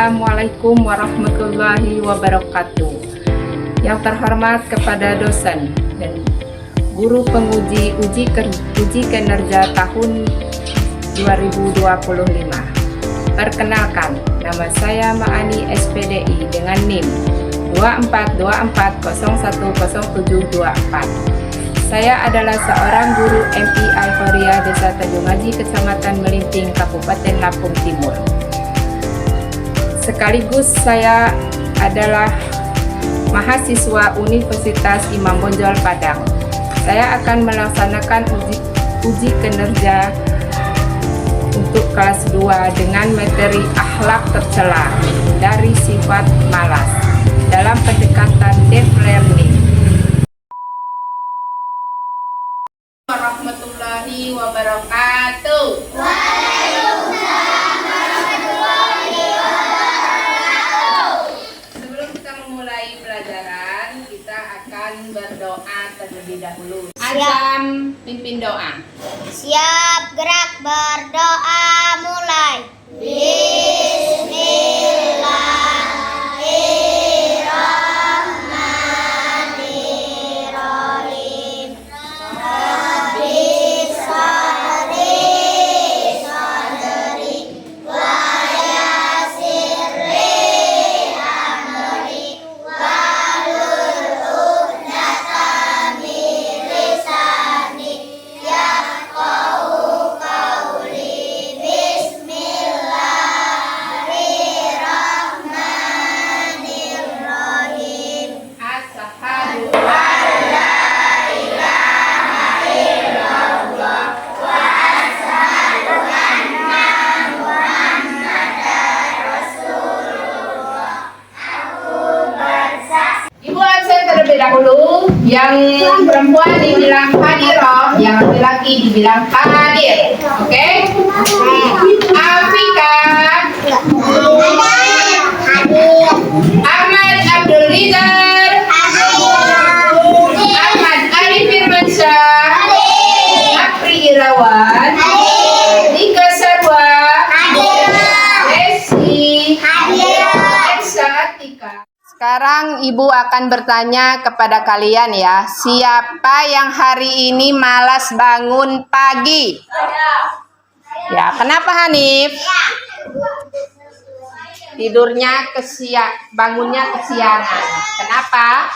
Assalamualaikum warahmatullahi wabarakatuh. Yang terhormat kepada dosen dan guru penguji uji kinerja tahun 2025. Perkenalkan, nama saya Ma'ani SPDI dengan NIM 2424010724. Saya adalah seorang guru MI Al-Faria Desa Tanjung Haji, Kecamatan Melimping, Kabupaten Lampung Timur. Sekaligus saya adalah mahasiswa Universitas Imam Bonjol Padang. Saya akan melaksanakan uji kinerja untuk kelas 2 dengan materi akhlak tercela dari sifat malas dalam pendekatan deep learning. Warahmatullahi wabarakatuh. Waalaikumsalam warahmatullahi wabarakatuh. Sebelum kita memulai pelajaran, kita akan berdoa terlebih dahulu. Azam, pimpin doa. Siap, gerak, berdoa, mulai. Bismillahirrahmanirrahim. Rabbis sholli sadri wa yassirli amri wahlul 'uqdatam min lisani yafqahu qawli. Bismillahirrahmanirrahim. Asyhadu Ibu absen terlebih dahulu. Yang perempuan dibilang hadirah, yang laki-laki dibilang hadir. Oke? Afika, Ahmad Abdul Rizal, Ahmad Arif Firmansyah, Apri Irawan, Dika Sarwa, Desi, Eksa Atika. Sekarang Ibu akan bertanya kepada kalian ya, siapa yang hari ini malas bangun pagi? Ya, kenapa Hanif? Bangunnya kesiangan. Kenapa?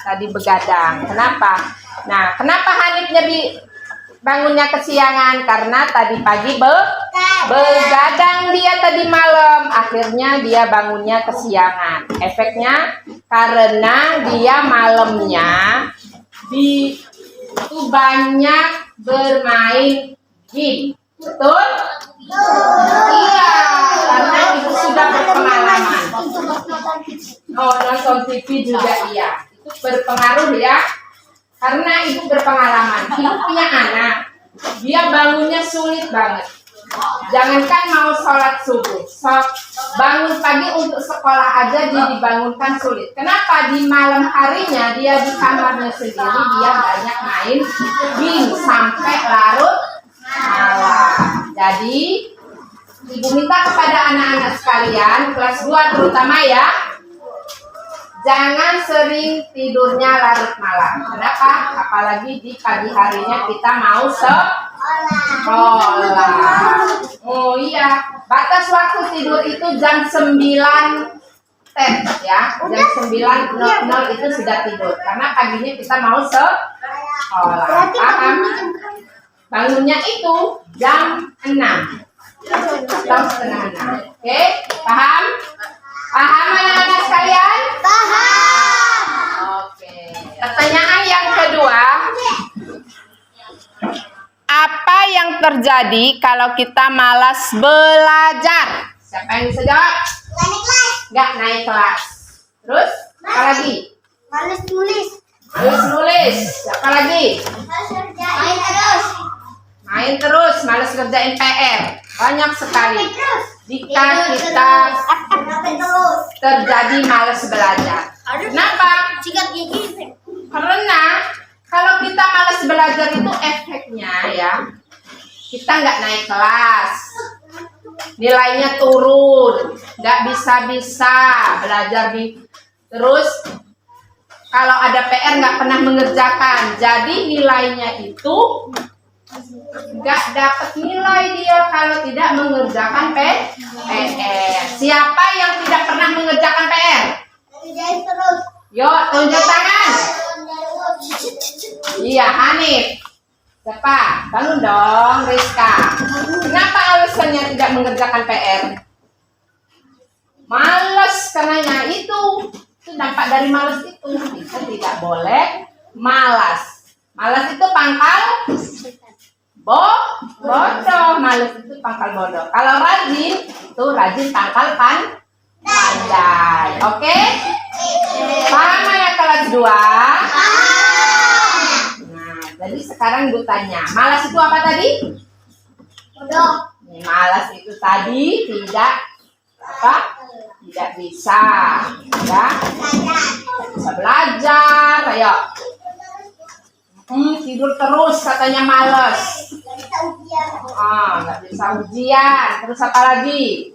Tadi begadang. Kenapa? Nah, kenapa Hanifnya bangunnya kesiangan? Karena tadi pagi begadang dia tadi malam. Akhirnya dia bangunnya kesiangan. Efeknya karena dia malamnya itu banyak bermain game. Betul? Iya, karena itu sudah berpengalaman. Oh, nonton TV juga iya. Itu berpengaruh ya. Karena ibu berpengalaman. Ibu punya anak, dia bangunnya sulit banget. Jangankan mau sholat subuh, bangun pagi untuk sekolah aja dia dibangunkan sulit. Kenapa? Di malam harinya dia di kamarnya sendiri, dia banyak main game sampai larut malam. Jadi ibu minta kepada anak-anak sekalian kelas 2 terutama ya, jangan sering tidurnya larut malam. Kenapa? Apalagi di pagi harinya kita mau sekolah. Oh iya, batas waktu tidur itu jam 9 ya. Jam 9.00 itu sudah tidur. Karena paginya kita mau sekolah. Paham? Bangunnya itu jam 6 atau setengah 6. Oke, paham? Paham anak-anak sekalian? Paham. Oke. Pertanyaan yang kedua, apa yang terjadi kalau kita malas belajar? Siapa yang bisa jawab? Nggak naik kelas. Terus? Apa lagi? Males tulis. Males nulis. Siapa lagi? Main terus. Males kerjain PR. Banyak sekali. Jika kita terjadi malas belajar. Kenapa? Karena kalau kita malas belajar itu efeknya ya, kita nggak naik kelas. nilainya turun, nggak bisa belajar terus kalau ada PR nggak pernah mengerjakan, jadi nilainya itu nggak dapat nilai dia kalau tidak mengerjakan PR. Siapa yang tidak pernah mengerjakan PR? Terus. Yuk, tunjuk tangan. Iya, Hanif. Siapa? Bangun dong, Rizka. Kenapa alasannya tidak mengerjakan PR? Males karenanya itu dampak dari malas itu. Kita tidak boleh malas. Malas itu pangkal bodoh. Malas itu pangkal bodoh. Kalau rajin itu rajin pangkal pandai. Oke? Paham ya kelas 2? Nah, jadi sekarang gue tanya, malas itu apa tadi? Bodoh. Malas itu tadi tidak bisa, ya, bisa belajar, ayo. Tidur terus katanya malas. Nggak bisa ujian. Terus apa lagi?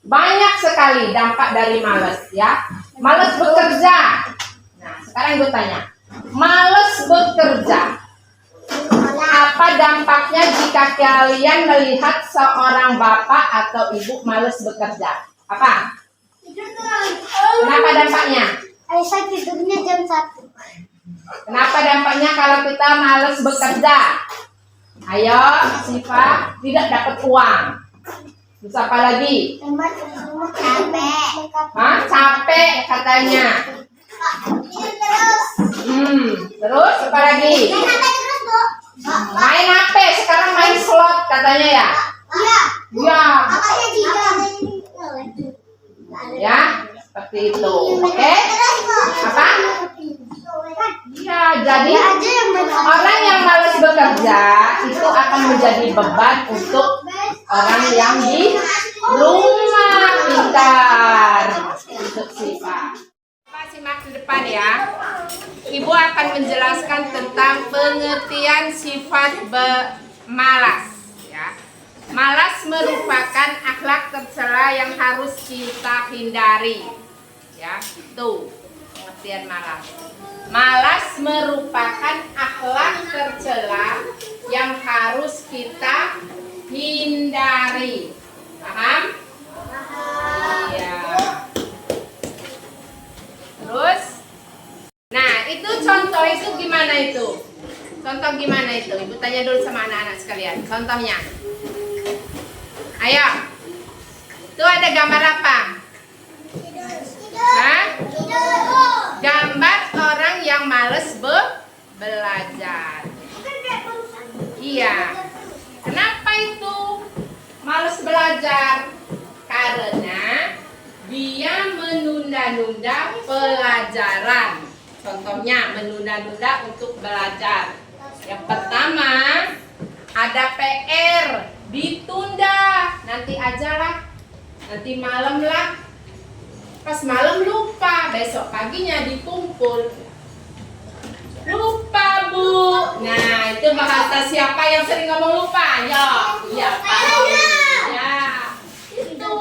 Banyak sekali dampak dari malas, ya. Malas bekerja. Nah, sekarang gue tanya, malas bekerja, apa dampaknya jika kalian melihat seorang bapak atau ibu malas bekerja? Apa? Kenapa dampaknya? Saya tidurnya jam 1. Kenapa dampaknya kalau kita malas bekerja? Ayo, Siva, tidak dapat uang. Terus apa lagi? Capek. Capek katanya. Terus apa lagi? Main HP, sekarang main slot katanya ya? Iya. Iya. Makanya jika Ya, seperti itu. Oke? Apa? Iya, jadi orang yang malas bekerja itu akan menjadi beban untuk orang yang di rumah. Pintar. Untuk Siva. Simak di depan ya. Ibu akan menjelaskan tentang pengertian sifat malas. Ya. Malas merupakan akhlak tercela yang harus kita hindari. Ya, itu pengertian malas. Malas merupakan akhlak tercela yang harus kita hindari. Paham? Iya. Terus, nah itu contoh itu gimana itu? Contoh gimana itu? Ibu tanya dulu sama anak-anak sekalian. Contohnya, ayo. Itu ada gambar apa? Hah? Gambar orang yang males belajar. Iya. Kenapa itu males belajar? Karena dia menunda-nunda pelajaran. Contohnya menunda-nunda untuk belajar. Yang pertama, ada PR, ditunda, nanti aja lah, nanti malam lah. Pas malam lupa, besok paginya dikumpul. Lupa, Bu. Nah, itu bahasa siapa yang sering ngomong lupa? Ya, iya, Pak. Ya, itu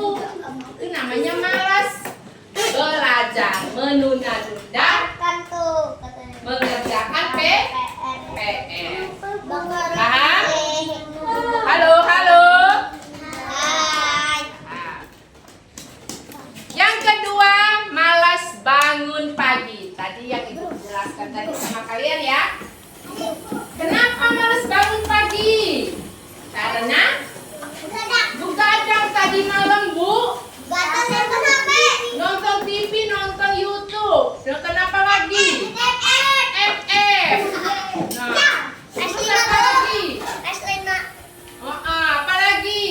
namanya malas belajar, menunda-nunda mengerjakan PR. Paham? Halo. Yang kedua, malas bangun pagi. Tadi yang Ibu jelaskan tadi sama kalian ya. Kenapa malas bangun pagi? Karena begadang tadi malam, Bu. Nonton TV, nonton YouTube. Dan kenapa lagi? FF. Nah, terus apa lagi? Apa lagi?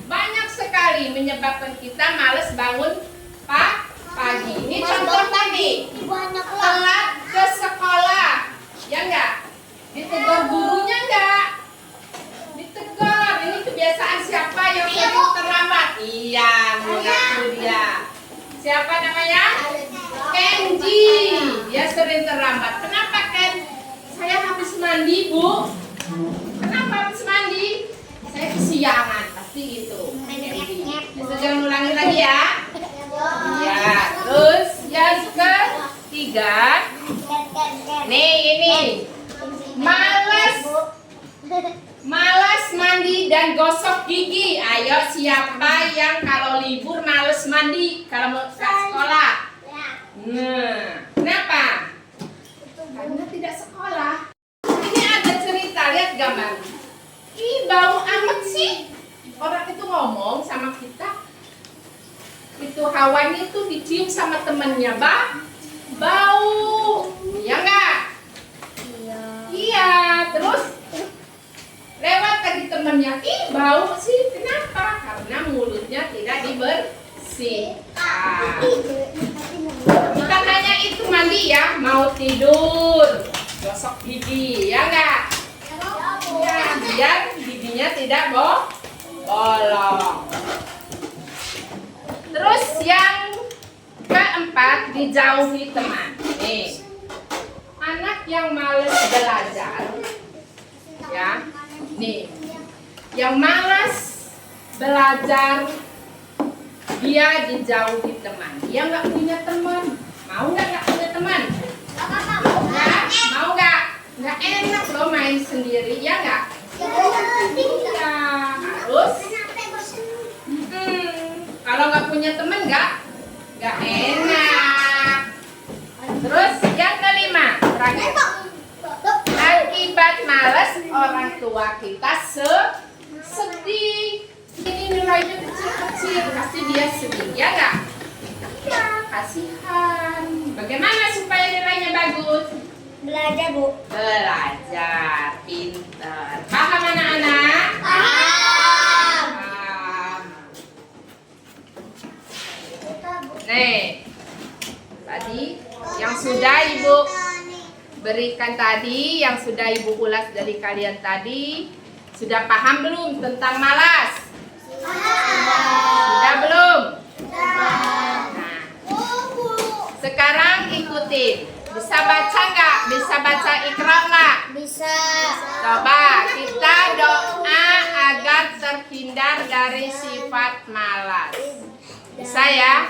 Banyak sekali menyebabkan kita malas bangun pagi. Ini contoh tadi. Telat ke sekolah. Ya enggak? Ditegur gurunya enggak? Ditegur. Ini kebiasaan siapa yang sering terlambat? Iya, mengaku dia. Siapa namanya? Kenji. Dia sering terlambat. Kenapa, Ken? Saya habis mandi, Bu. Kenapa habis mandi? Saya kesiangan. pasti itu. Itu jangan ulangi lagi ya. Ya, terus yang ketiga, nih ini malas mandi dan gosok gigi. Ayo, siapa yang kalau libur males mandi kalau mau ke sekolah? Kenapa? Karena tidak sekolah. Ini ada cerita, lihat gambar. Ih, bau amat sih. Orang itu ngomong sama kita. Itu hawanya itu dicium sama temennya, bau. Iya enggak? Iya, terus lewat tadi temennya, ih bau sih, kenapa? Karena mulutnya tidak dibersihkan. Bukan hanya itu mandi ya, mau tidur, gosok gigi, ya enggak? Ya, biar giginya tidak bolong. Terus yang keempat, dijauhi teman. Nih, anak yang malas belajar, ya. Nih, yang malas belajar, dia dijauhi teman. Dia nggak punya teman. Mau nggak punya teman? Nggak? Mau nggak? Nggak enak loh main sendiri, ya nggak? Ya, harus. Kalau nggak punya teman nggak enak. Terus yang kelima, terakhir. Akibat malas orang tua kita sedih. Ini nilainya kecil-kecil, pasti dia sedih, ya nggak? Ya, kasihan. Bagaimana supaya nilainya bagus? Belajar, Bu. Belajar, pintar. Paham anak-anak? Paham. Nih, tadi yang sudah Ibu berikan tadi, yang sudah Ibu ulas dari kalian tadi, sudah paham belum tentang malas? Sudah belum? Nah, sekarang ikutin. Bisa baca nggak? Bisa baca Iqra nggak? Bisa. Coba kita doa agar terhindar dari sifat malas. Bisa ya?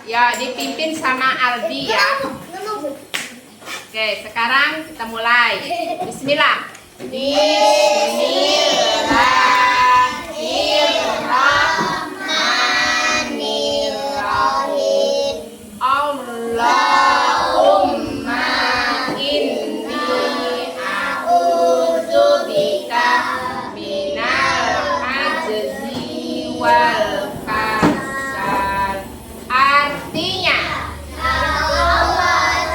Ya, dipimpin sama Aldi ya. Oke, sekarang kita mulai. Bismillah. Bismillahirrahmanirrahim. Allahumma inni a'udzubika minal ajzi wal kasal. Artinya,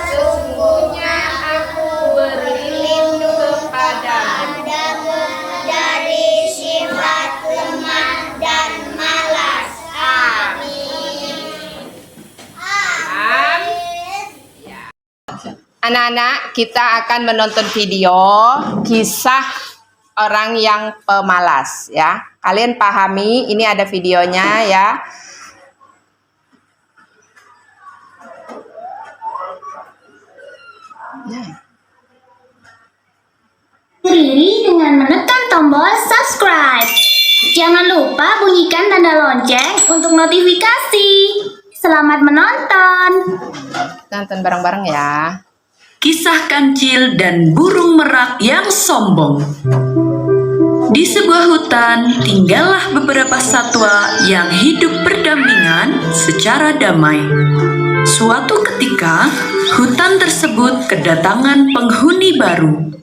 sesungguhnya aku berlindung kepadamu dari sifat lemah dan malas. Amin. Ya. Anak-anak, kita akan menonton video kisah orang yang pemalas ya. Kalian pahami, ini ada videonya ya. Riri dengan menekan tombol subscribe. Jangan lupa bunyikan tanda lonceng untuk notifikasi. Selamat menonton. Nonton bareng-bareng ya. Kisah kancil dan burung merak yang sombong. Di sebuah hutan, tinggallah beberapa satwa yang hidup berdampingan secara damai. Suatu ketika, hutan tersebut kedatangan penghuni baru.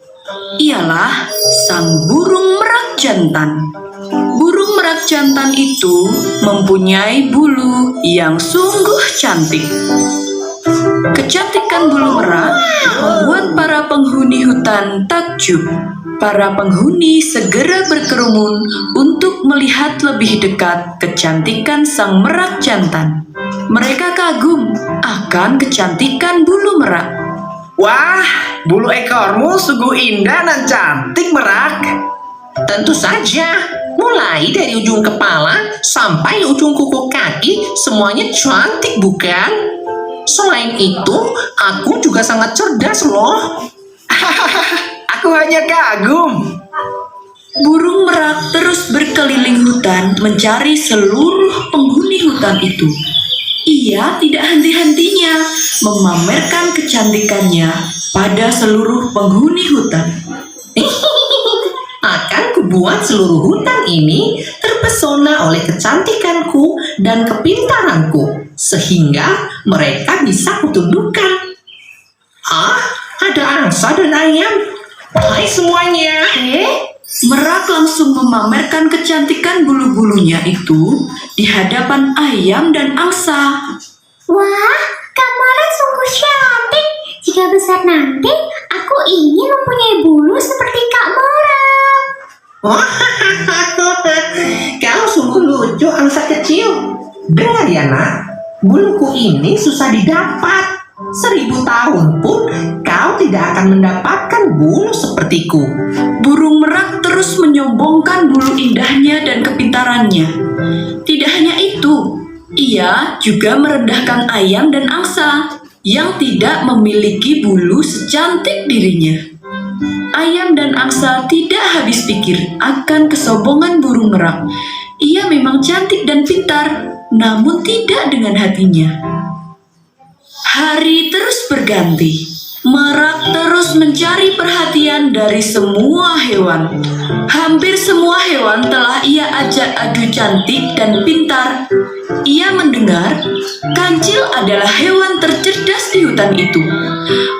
Ialah sang burung merak jantan. Burung merak jantan itu mempunyai bulu yang sungguh cantik. Kecantikan bulu merak membuat para penghuni hutan takjub. Para penghuni segera berkerumun untuk melihat lebih dekat kecantikan sang merak jantan. Mereka kagum akan kecantikan bulu merak. Wah, bulu ekormu sungguh indah dan cantik, merak. Tentu saja, mulai dari ujung kepala sampai ujung kuku kaki, semuanya cantik, bukan? Selain itu, aku juga sangat cerdas loh. Aku hanya kagum. Burung merak terus berkeliling hutan mencari seluruh penghuni hutan itu. Ia tidak henti-hentinya memamerkan kecantikannya pada seluruh penghuni hutan. Akan kubuat seluruh hutan ini terpesona oleh kecantikanku dan kepintaranku, sehingga mereka bisa kutundukkan. Ah, ada angsa dan ayam. Hai semuanya. Merak langsung memamerkan kecantikan bulu-bulunya itu di hadapan ayam dan angsa. Wah, Kak Merak sungguh cantik. Jika besar nanti, aku ingin mempunyai bulu seperti Kak Merak. Kau sungguh lucu, angsa kecil. Dengar ya nak, buluku ini susah didapat. 1000 tahun pun kau tidak akan mendapatkan bulu sepertiku. Burung merak terus menyombongkan bulu indahnya dan kepintarannya. Tidak hanya itu, ia juga merendahkan ayam dan angsa yang tidak memiliki bulu secantik dirinya. Ayam dan angsa tidak habis pikir akan kesombongan burung merak. Ia memang cantik dan pintar, namun tidak dengan hatinya. Hari terus berganti. Merak terus mencari perhatian dari semua hewan. Hampir semua hewan telah ia ajak adu cantik dan pintar. Ia mendengar kancil adalah hewan tercerdas di hutan itu.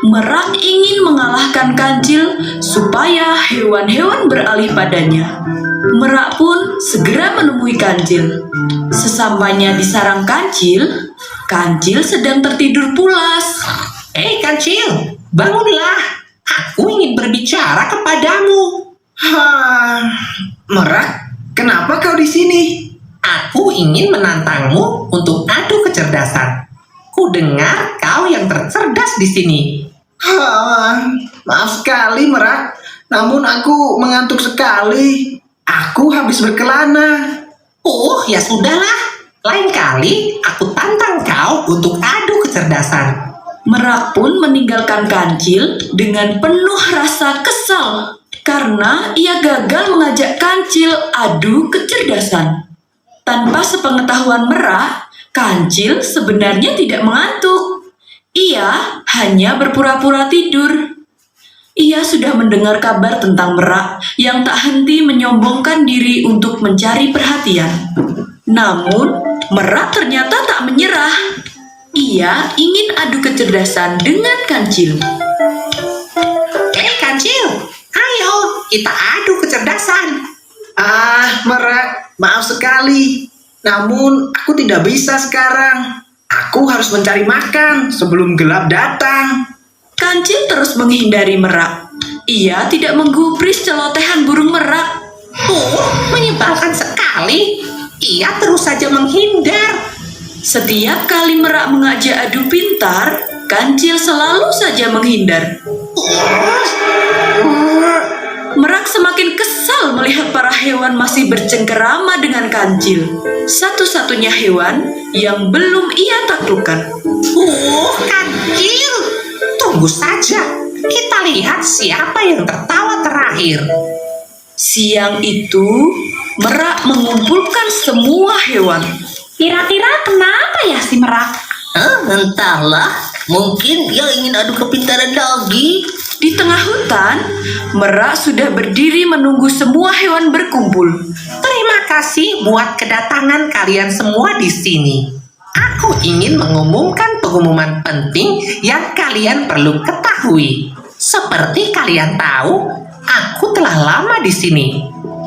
Merak ingin mengalahkan kancil supaya hewan-hewan beralih padanya. Merak pun segera menemui kancil. Sesampainya di sarang kancil, kancil sedang tertidur pulas. Hei kancil, bangunlah. Aku ingin berbicara kepadamu. Merak, kenapa kau di sini? Aku ingin menantangmu untuk adu kecerdasan. Ku dengar kau yang tercerdas di sini. Maaf sekali Merak, namun aku mengantuk sekali. Aku habis berkelana. Oh, ya sudahlah. Lain kali aku tantang kau untuk adu kecerdasan. Merak pun meninggalkan kancil dengan penuh rasa kesal karena ia gagal mengajak kancil adu kecerdasan. Tanpa sepengetahuan Merak, kancil sebenarnya tidak mengantuk. Ia hanya berpura-pura tidur. Ia sudah mendengar kabar tentang Merak yang tak henti menyombongkan diri untuk mencari perhatian. Namun, Merak ternyata tak menyerah. Ia ingin adu kecerdasan dengan kancil. Kancil, ayo kita adu kecerdasan. Merak, maaf sekali. Namun aku tidak bisa sekarang. Aku harus mencari makan sebelum gelap datang. Kancil terus menghindari Merak. Ia tidak menggubris celotehan burung merak. Menyebalkan sekali. Ia terus saja menghindar. Setiap kali Merak mengajak adu pintar, kancil selalu saja menghindar. Merak semakin kesal melihat para hewan masih bercengkerama dengan kancil. Satu-satunya hewan yang belum ia taklukkan. Kancil, tunggu saja. Kita lihat siapa yang tertawa terakhir. Siang itu, Merak mengumpulkan semua hewan. Kira-kira kenapa ya si Merak? Entahlah, mungkin dia ingin adu kepintaran lagi. Di tengah hutan, Merak sudah berdiri menunggu semua hewan berkumpul. Terima kasih buat kedatangan kalian semua di sini. Aku ingin mengumumkan pengumuman penting yang kalian perlu ketahui. Seperti kalian tahu, aku telah lama di sini.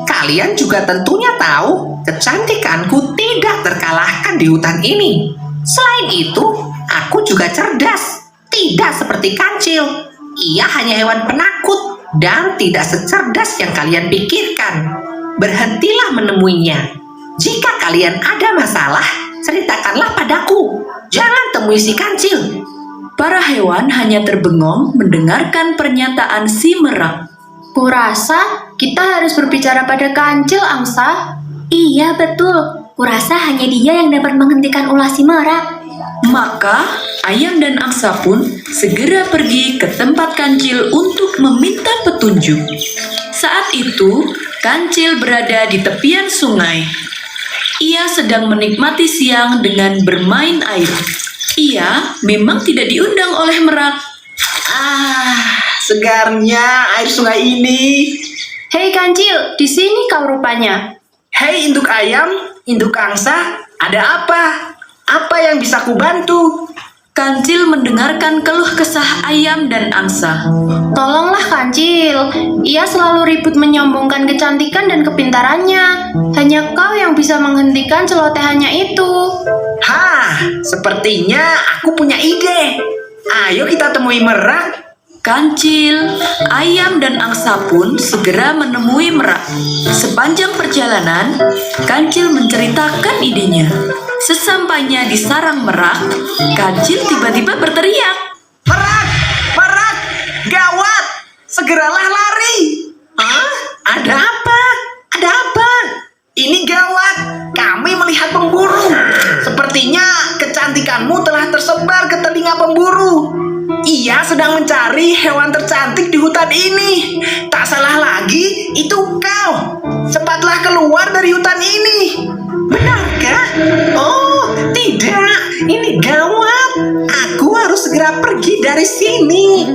Kalian juga tentunya tahu, kecantikanku tidak terkalahkan di hutan ini. Selain itu, aku juga cerdas. Tidak seperti kancil. Ia hanya hewan penakut dan tidak secerdas yang kalian pikirkan. Berhentilah menemuinya. Jika kalian ada masalah, ceritakanlah padaku. Jangan temui si kancil. Para hewan hanya terbengong mendengarkan pernyataan si Merak. Kurasa kita harus berbicara pada kancil, Angsa. Iya, betul. Kurasa hanya dia yang dapat menghentikan ulah si Merak. Maka, ayam dan angsa pun segera pergi ke tempat kancil untuk meminta petunjuk. Saat itu, Kancil berada di tepian sungai. Ia sedang menikmati siang dengan bermain air. Ia memang tidak diundang oleh Merak. Segarnya air sungai ini. Hei Kancil, di sini kau rupanya. Hei induk ayam, induk angsa, ada apa? Apa yang bisa kubantu? Kancil mendengarkan keluh kesah ayam dan angsa. Tolonglah Kancil, ia selalu ribut menyombongkan kecantikan dan kepintarannya. Hanya kau yang bisa menghentikan celotehannya itu. Sepertinya aku punya ide. Ayo kita temui Merak. Kancil, ayam, dan angsa pun segera menemui Merak. Sepanjang perjalanan, Kancil menceritakan idenya. Sesampainya di sarang Merak, Kancil tiba-tiba berteriak. Merak! Merak! Gawat! Segeralah lari! Ada apa? Ada apa? Ini gawat! Kami melihat pemburu. Sepertinya kecantikanmu telah tersebar ke telinga pemburu. Ia sedang mencari hewan tercantik di hutan ini. Tak salah lagi, itu kau. Cepatlah keluar dari hutan ini. Benarkah? Oh, tidak. Ini gawat. Aku harus segera pergi dari sini.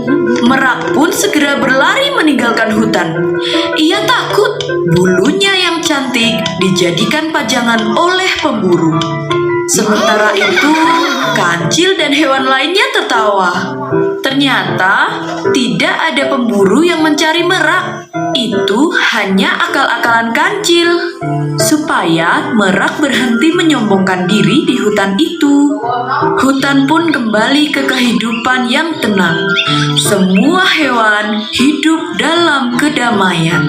Merak pun segera berlari meninggalkan hutan. Ia takut bulunya yang cantik dijadikan pajangan oleh pemburu. Sementara itu, Kancil dan hewan lainnya tertawa. Ternyata tidak ada pemburu yang mencari Merak. Itu hanya akal-akalan Kancil supaya Merak berhenti menyombongkan diri di hutan itu. Hutan pun kembali ke kehidupan yang tenang. Semua hewan hidup dalam kedamaian.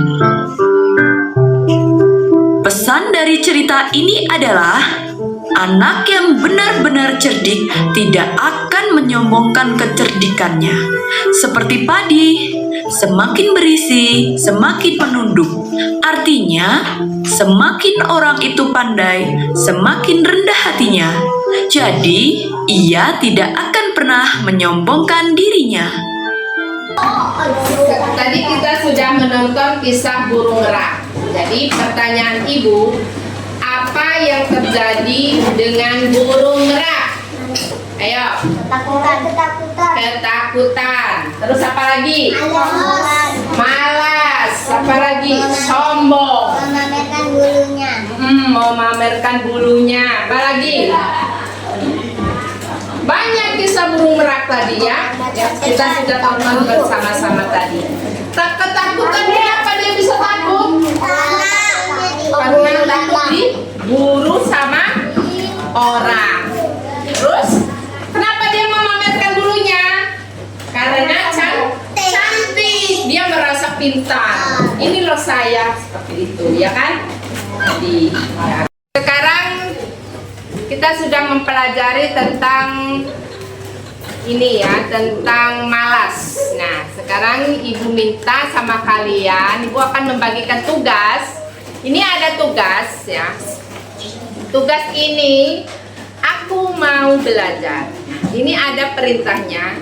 Pesan dari cerita ini adalah anak yang benar-benar cerdik tidak akan menyombongkan kecerdikannya. Seperti padi, semakin berisi, semakin menunduk. Artinya, semakin orang itu pandai, semakin rendah hatinya. Jadi, ia tidak akan pernah menyombongkan dirinya. Tadi kita sudah menonton kisah burung merak. Jadi pertanyaan ibu, apa yang terjadi dengan burung merak? Ayo. Ketakutan. Terus apa lagi? Malas. Apa lagi? Sombong. Memamerkan bulunya. Mau memamerkan bulunya. Apa lagi? Banyak kisah burung merak tadi ya. Yang kita sudah tonton bersama-sama tadi. Ketakutan, kenapa dia bisa takut? Karena takut diburu sama orang. Terus kenapa dia memamerkan bulunya? Karena cantik. Dia merasa pintar. Ini loh saya, seperti itu, ya kan? Jadi ya. Sekarang kita sudah mempelajari tentang ini ya, tentang malas. Nah, sekarang ibu minta sama kalian, ibu akan membagikan tugas. Ini ada tugas ya. Tugas ini aku mau belajar. Ini ada perintahnya.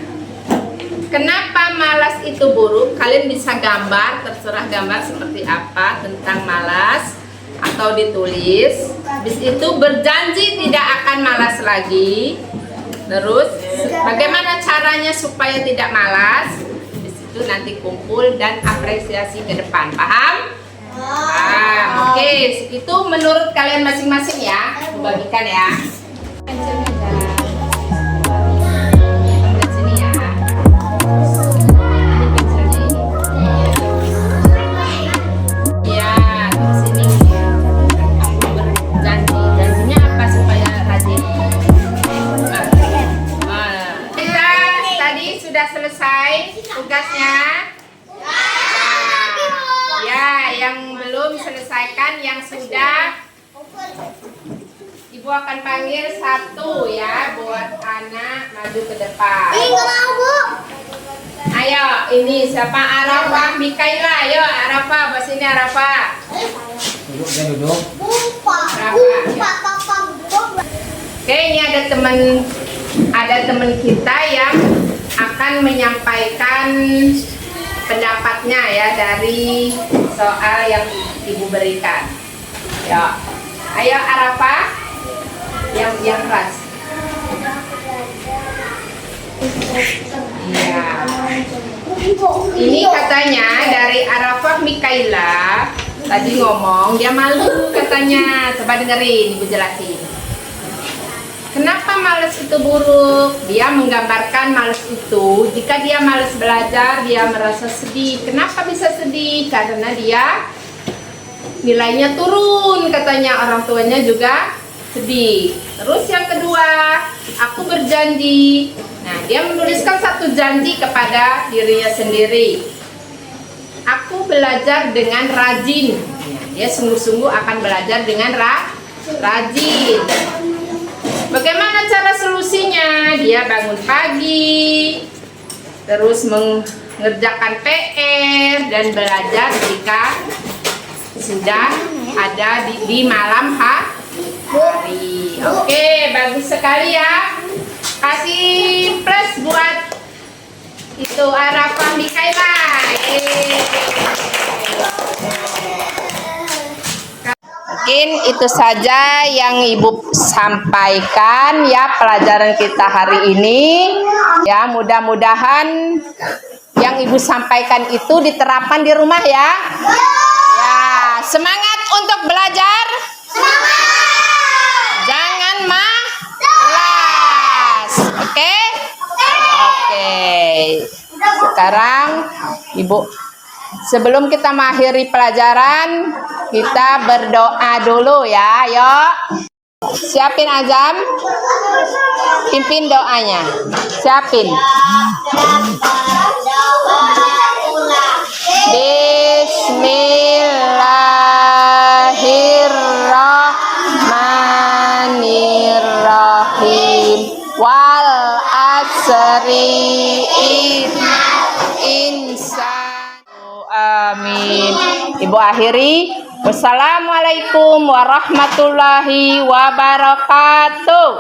Kenapa malas itu buruk? Kalian bisa gambar, terserah gambar seperti apa tentang malas atau ditulis. Habis itu berjanji tidak akan malas lagi. Terus bagaimana caranya supaya tidak malas? Di situ nanti kumpul dan apresiasi ke depan. Paham? Oke, itu menurut kalian masing-masing ya. Bagikan ya. Sini ya. Ya, di sini. Janjinya apa supaya rajin? Kita tadi sudah selesai tugasnya. Ya, yang belum selesaikan, yang sudah, ibu akan panggil satu ya, buat anak maju ke depan. Ayo, ini siapa? Arafah, Mikaela. Ayo, Arafah, buat sini Arafah. Duduk. Oke, ini ada teman kita yang akan menyampaikan pendapat jawabnya ya dari soal yang Ibu berikan. Ya. Ayo Arafah. Yang keras. Iya. Ini katanya dari Arafah Mikaila tadi ngomong dia malu katanya. Coba dengerin Ibu jelasin. Kenapa malas itu buruk? Dia menggambarkan malas itu jika dia malas belajar dia merasa sedih. Kenapa bisa sedih? Karena dia nilainya turun katanya, orang tuanya juga sedih. Terus yang kedua, aku berjanji. Nah, dia menuliskan satu janji kepada dirinya sendiri. Aku belajar dengan rajin. Dia sungguh-sungguh akan belajar dengan rajin. Bagaimana cara solusinya? Dia bangun pagi, terus mengerjakan PR dan belajar jika sudah ada di malam hari. Oke, bagus sekali ya. Kasih plus buat itu Arafah Mikaila. Mungkin itu saja yang Ibu sampaikan ya pelajaran kita hari ini. Ya, mudah-mudahan yang Ibu sampaikan itu diterapkan di rumah ya. Ya, semangat untuk belajar. Jangan malas. Oke? Oke. Sekarang Ibu, sebelum kita mengakhiri pelajaran, kita berdoa dulu ya. Yuk. Siapin Azam. Pimpin doanya. Siapin. Bismillahirrahmanirrahim. Wal asri insan. Amin. Ibu akhiri. Wassalamualaikum warahmatullahi wabarakatuh.